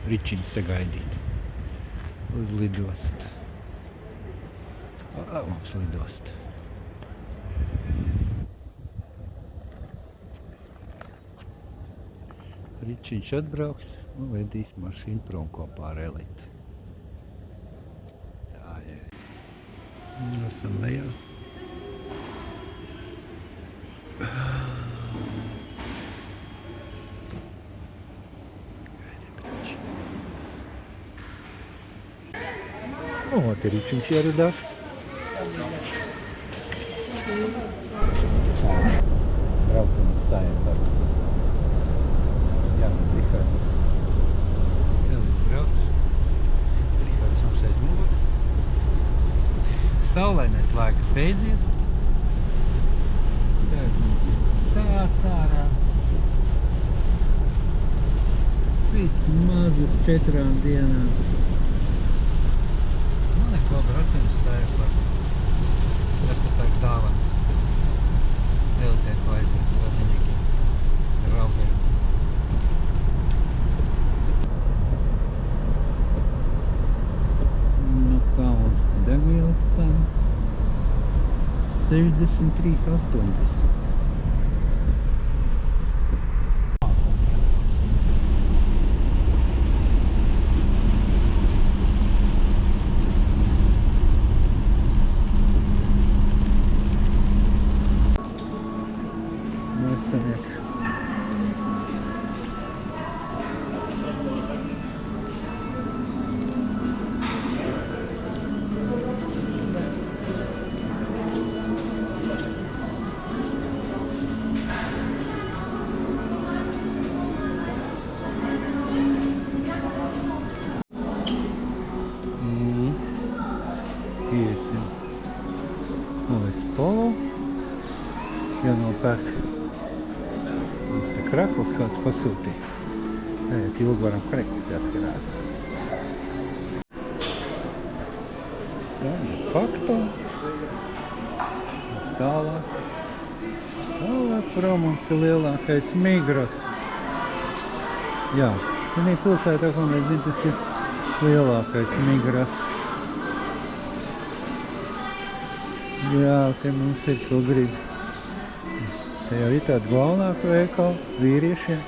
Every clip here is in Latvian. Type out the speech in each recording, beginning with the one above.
Ričiņu sagaidīt uz lidostu. Mums lidostu. Ričiņš atbrauks un vedīs mašīnu prom kopā ar Elitu. Tā ir. Esam lejā. O, te Ričiņš ieradās. Braucam uz Saimbaru. Jānis Rihards. Jānis brauc. Rihards mums aiz muguras. Saulainais laiks beidzies. Tāds ārā. Vismaz uz 4 dienām. Nu neko, braucam uz Saimbaru. Esat tā dāvanas. Elitē ko aizvest Dominiki. Raugiem. Nu kā mums degvielas cenas? 63,80. Polo. Jānopērk. Mums te krekls kāds pasūtīja. Tagad ilgi varam krekls jāskarās. Tā ir pakto. Tālāk. Tālāk prom mums ir lielākais Migros. Jā, vienī pilsētā, ko mēs zinām, tas ir lielākais Migros. Jā, te mums ir, ko grib. Te jau ir tāda galvenāka veikala vīriešiem.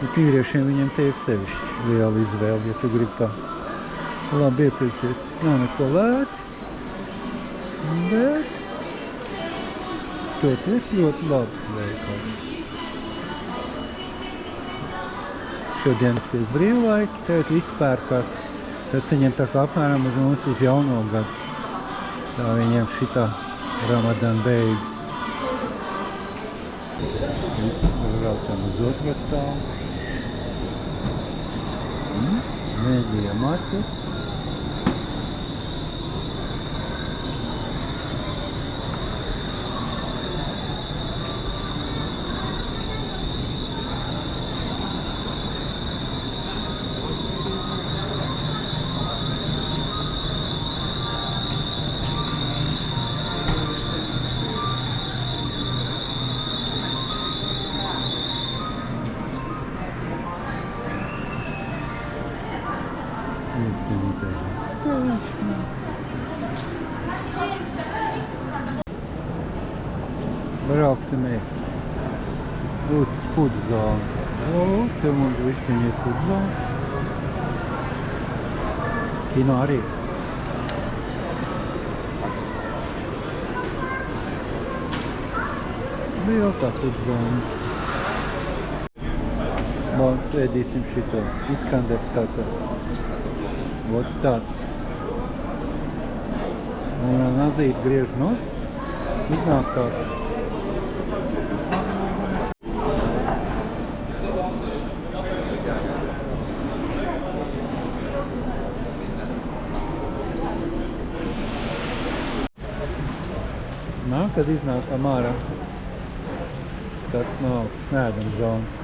Bet vīriešiem viņiem te ir sevišķi liela izvēle, ja tu grib tā labi iepirkties. Nav neko lēti, bet toties ļoti labi veikali. Šodien ir brīvlaiki, tagad viss pērkās. Tad viņiem tā kā apmēram uz mums uz jauno gadu. Tā viņiem šitā Ramadana beigas. Viss braucam uz otro stāvu. Media markets. Brauksim ēst uz food zonu. Te mums višķiņi ir food zona. Kino arī. Bija tā food zona. Ēdīsim šito. Iskanders saucās. Vot tāds. Un nazīt griež nos. Iznāk tāds. Nā, kad iznākam ārā. Tāds nav ēdama zona.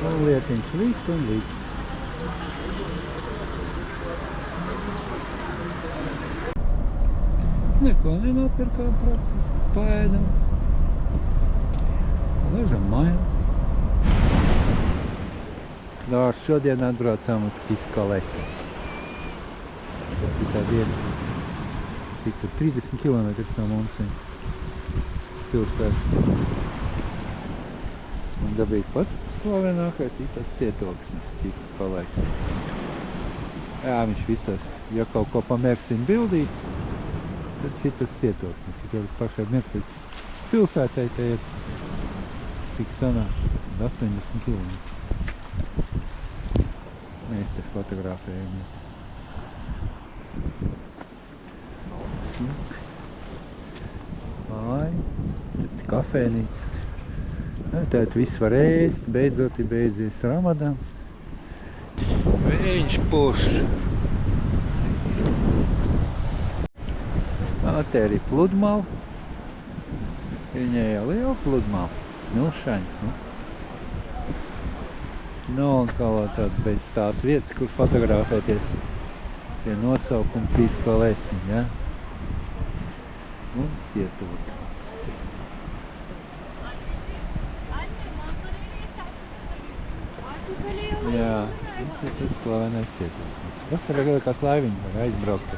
Un lietiņš līst un līst. Neko nenopirkām praktiski, paēdam. Ležam mājās. Dārs šodien atbraucām uz Piskalesi. Tas ir tā diena, cik tur 30 km no mums pilsēta. Un dabīgi pats slavenākais ir tas cietoksnis Piskalesi. Jā, viņš visas, ja kaut ko pa Mersim bildīt, tad šitas cietoksnis, ja tas pašai Mersīts pilsētai te ir, cik sanāk, 80 km. Mēs te fotografējamies. Māja, tad kafēnīcas. Tātad viss var ēst, beidzot ir beidzies Ramadans. Viņš puš. Te arī pludmala. Viņai jau liela pludmala. Smilšains, nu. Nu, un kaut tāda bez tās vietas, kur fotografēties. Tie nosaukumi Piskalesi, ja? Un cietoksnis. Jā, tas ir tas slavenais cietoksnis. Vasarā gada kā slaiviņi var aizbraukt.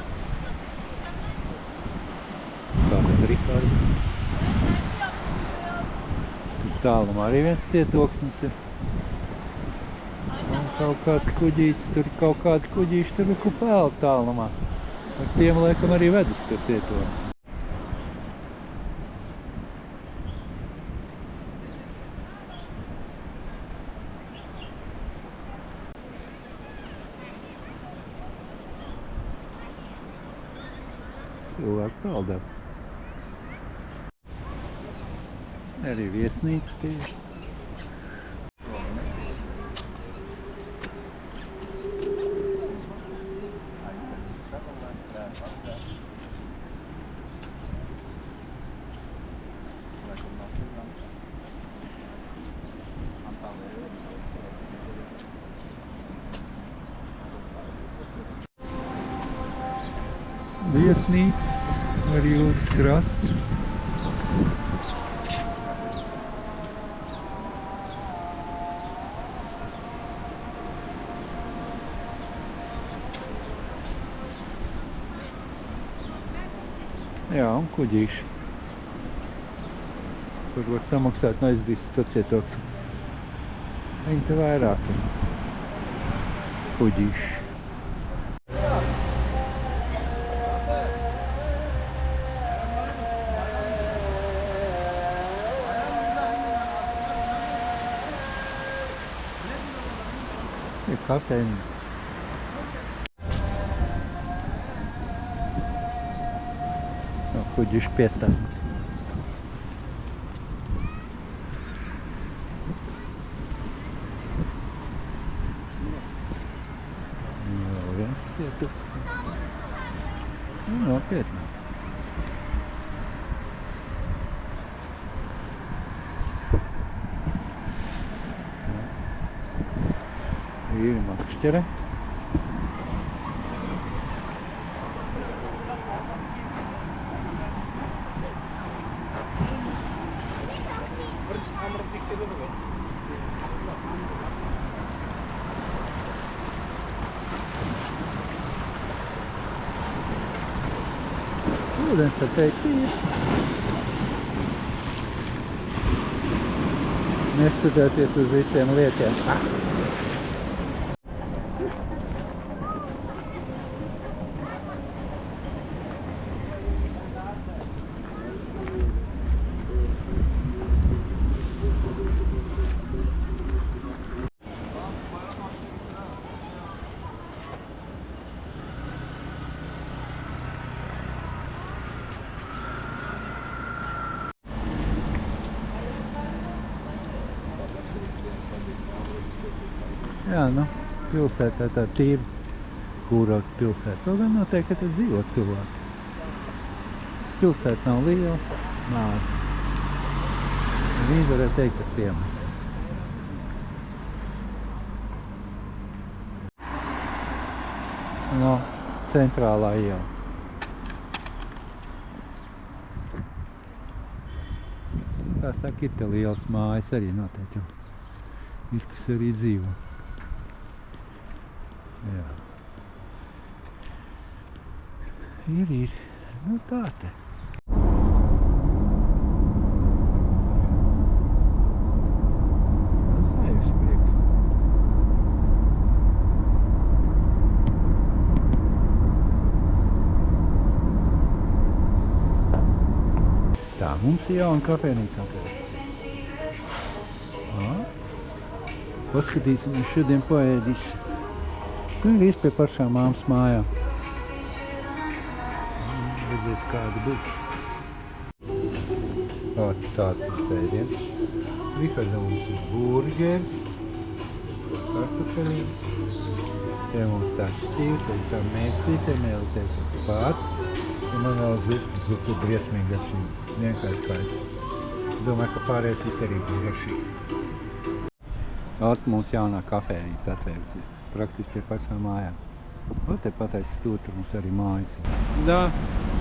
Tātad Rikārdi. Tur tālumā arī viens cietoksnis ir. Un kaut kāds kuģītis, tur kaut kādi kuģīši tur kupēli tālumā. Ar tiem laikam arī ved uz to cietoksni. Cilvēki peldās. Arī viesnīca tie ir. Viesnīcas ar jūras krastu. Jā, un kuģīši, kur var samaksāt no aizdīs to cietoksni. Viņi te vairāk kuģīši. Ir kafejnīca. No kuģiši piestāv. Vēl viens cietoksnis. Nopietni. Ir makšķere. Ūdens ar teikt ir. Neskatoties uz visiem liekiem. Jā, nu, pilsētā tā tīra, kūrāk pilsēta. Vēl gan noteikti, ka te dzīvo cilvēki. Pilsēta nav liela, maza. Viņi varētu teikt, ka ciemats. No centrālā iela. kā saka, ir te lielas mājas arī noteikti. Ir, kas arī dzīvo. Jā. Ir. Nu tā te. Tā, mums ir jauna kafejnīca atvērsies. Paskatīsimies, šodien paēdīs. Gandrīz pie pašām māmas mājām. Redzēs, kāda būs. Tāds ir sēdiens. Rihardam mums ir burgeri. Kartupeļiem. Te mums tāds šķīvs, arī tā mēcīte, mēlītē tas pats. Un man vēl zupu briesmīgi garšīgi. Vienkārši kāds. Domāju, ka pārējais viss arī bija garšīgs. Ot, mums jaunā kafejnīca atvērsies. Praktiski pie pašām mājām. Ot, te patais stūr, tur mums arī mājas. Da,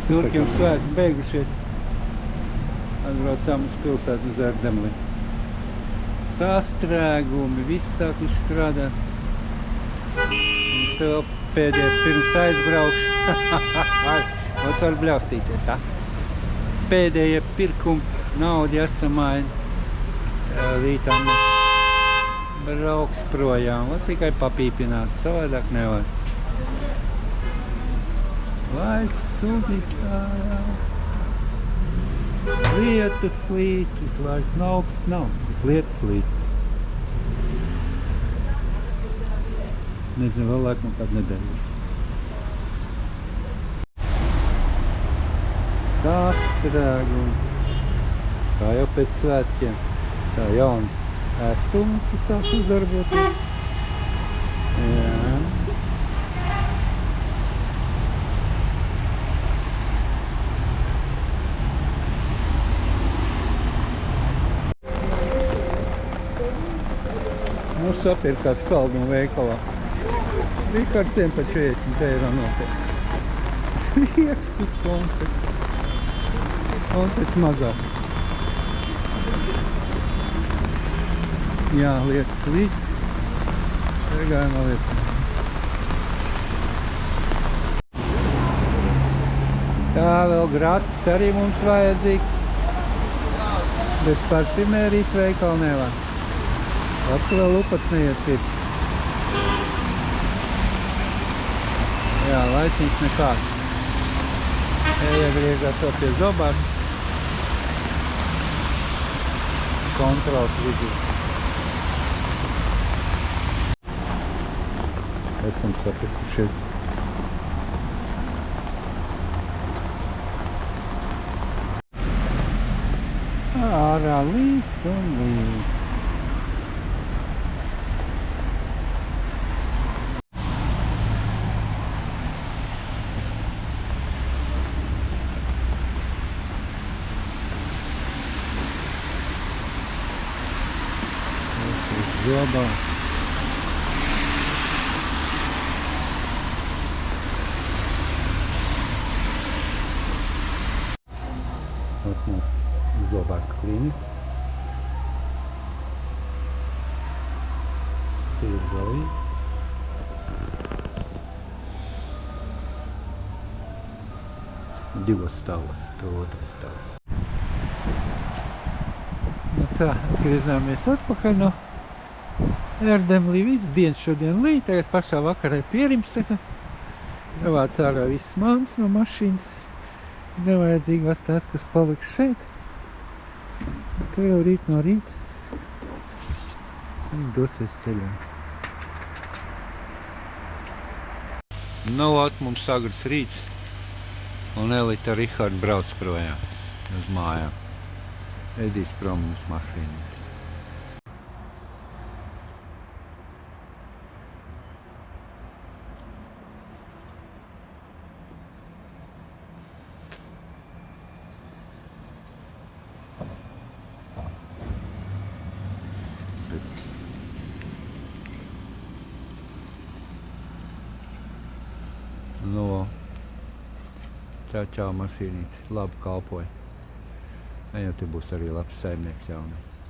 Surkiem svētki beigušies. Atbraucām uz pilsētu uz Erdemli. Sastrēgumi, viss sākuši strādāt. Mums te vēl pēdējais pirms aizbraukšu. Ot var bļaustīties, Pēdējie pirkumi, naudi esamaini. Rītām brauks projām, tikai papīpināt, savādāk nevar. Laiks sūtīts ārā. Lietas slīst, visu laiku augsts nav, bet lietas slīst. Nezinu, vēl laikam kādu nedēļas. Sastrēgumi. Tā jau pēc svētkiem. Tā jauna ēstums, kas sāk uzdarboties. Jā. Nu sapirkās saldumu veikalā. Rikards par 40 eiro nopērts. Riekstus konfekts. Konfekts mazāk. Jā, lietas līdz. Gājumā lietas. Tā vēl gratis arī mums vajadzīgs. Bez parfimērijas veikala nevar. Pats vēl upats neiet pirkt. Jā, laiciņš nekāds. Iegriežās to pie zobās. Kontrols vidū. Esam sapirkušies. Ārā līst un līst. Zobā. Ot mums zobārs klinika. Te ir Zoja. Divos stāvos, to otrs stāvs. Nu tā, atgriezāmies atpakaļ no Erdemlī. Viss dienas šodien līja, tagad pašā vakarā pierims. Jāvāc ārā viss māmas no mašīnas. Nevajadzīgās tās, kas paliks šeit. Tā jau rīt no rīta. Viņi dosies ceļā. Nu, ot, mums agrs rīts. Un Elita ar Rihardu brauc projām uz mājām. Edīs prom mums mašīnu. Nu, čau mašīnīti, labi kalpoja. Ja jau te būs arī labs saimnieks jaunais.